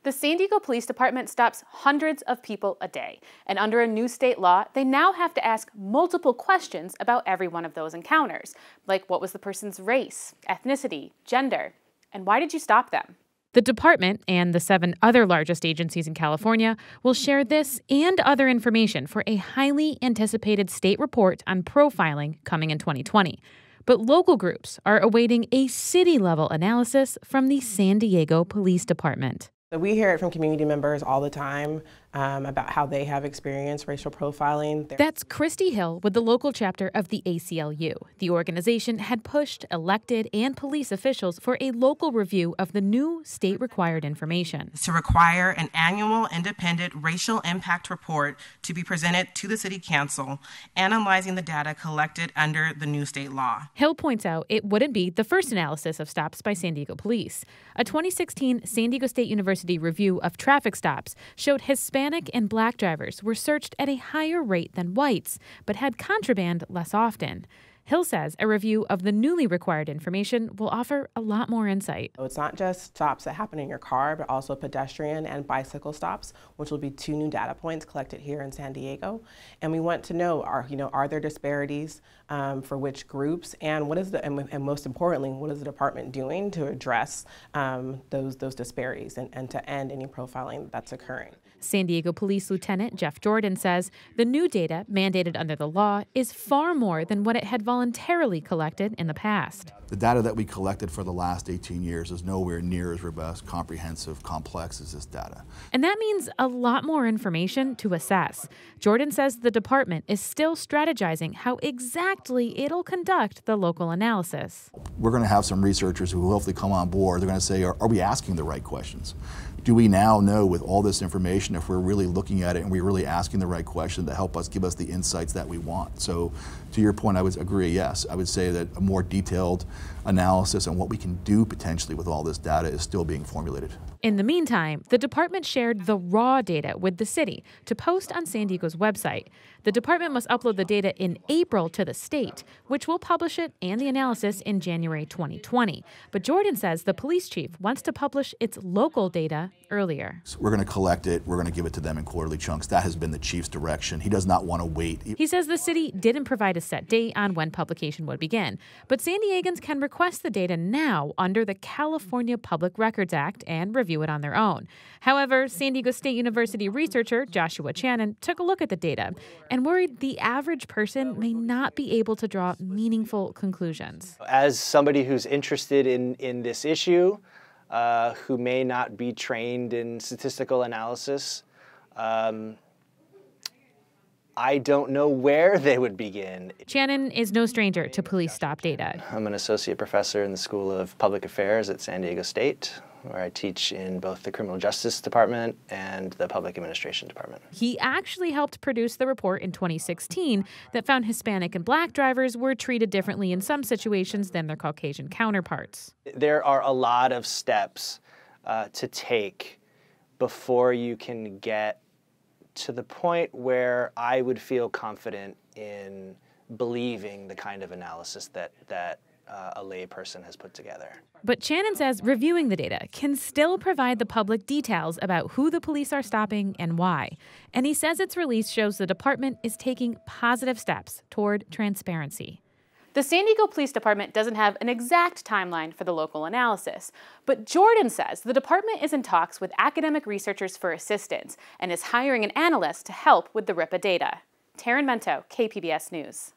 The San Diego Police Department stops hundreds of people a day, and under a new state law, they now have to ask multiple questions about every one of those encounters, like what was the person's race, ethnicity, gender, and why did you stop them? The department and the 7 other largest agencies in California will share this and other information for a highly anticipated state report on profiling coming in 2020. But local groups are awaiting a city-level analysis from the San Diego Police Department. So we hear it from community members all the time about how they have experienced racial profiling. That's Christy Hill with the local chapter of the ACLU. The organization had pushed elected and police officials for a local review of the new state-required information. To require an annual independent racial impact report to be presented to the City Council, analyzing the data collected under the new state law. Hill points out it wouldn't be the first analysis of stops by San Diego police. A 2016 San Diego State University review of traffic stops showed Hispanic and Black drivers were searched at a higher rate than whites, but had contraband less often. Hill says a review of the newly required information will offer a lot more insight. So it's not just stops that happen in your car, but also pedestrian and bicycle stops, which will be 2 new data points collected here in San Diego. And we want to know, are there disparities for which groups, and and most importantly, what is the department doing to address those disparities and to end any profiling that's occurring. San Diego Police Lieutenant Jeff Jordan says the new data mandated under the law is far more than what it had voluntarily collected in the past. The data that we collected for the last 18 years is nowhere near as robust, comprehensive, complex as this data. And that means a lot more information to assess. Jordan says the department is still strategizing how exactly it'll conduct the local analysis. We're going to have some researchers who will hopefully come on board. They're going to say, are we asking the right questions? Do we now know with all this information if we're really looking at it and we're really asking the right question to help us give us the insights that we want? So to your point, I would agree, yes. I would say that a more detailed analysis on what we can do potentially with all this data is still being formulated. In the meantime, the department shared the raw data with the city to post on San Diego's website. The department must upload the data in April to the state, which will publish it and the analysis in January 2020. But Jordan says the police chief wants to publish its local data earlier. So we're going to collect it. We're going to give it to them in quarterly chunks. That has been the chief's direction. He does not want to wait. He says the city didn't provide a set date on when publication would begin, but San Diegans can request the data now under the California Public Records Act and review it on their own. However, San Diego State University researcher Joshua Channon took a look at the data and worried the average person may not be able to draw meaningful conclusions. As somebody who's interested in this issue, who may not be trained in statistical analysis, I don't know where they would begin. Channon is no stranger to police stop data. I'm an associate professor in the School of Public Affairs at San Diego State, where I teach in both the Criminal Justice Department and the Public Administration Department. He actually helped produce the report in 2016 that found Hispanic and Black drivers were treated differently in some situations than their Caucasian counterparts. There are a lot of steps to take before you can get to the point where I would feel confident in believing the kind of analysis that a lay person has put together. But Channon says reviewing the data can still provide the public details about who the police are stopping and why. And he says its release shows the department is taking positive steps toward transparency. The San Diego Police Department doesn't have an exact timeline for the local analysis, but Jordan says the department is in talks with academic researchers for assistance and is hiring an analyst to help with the RIPA data. Tarryn Mento, KPBS News.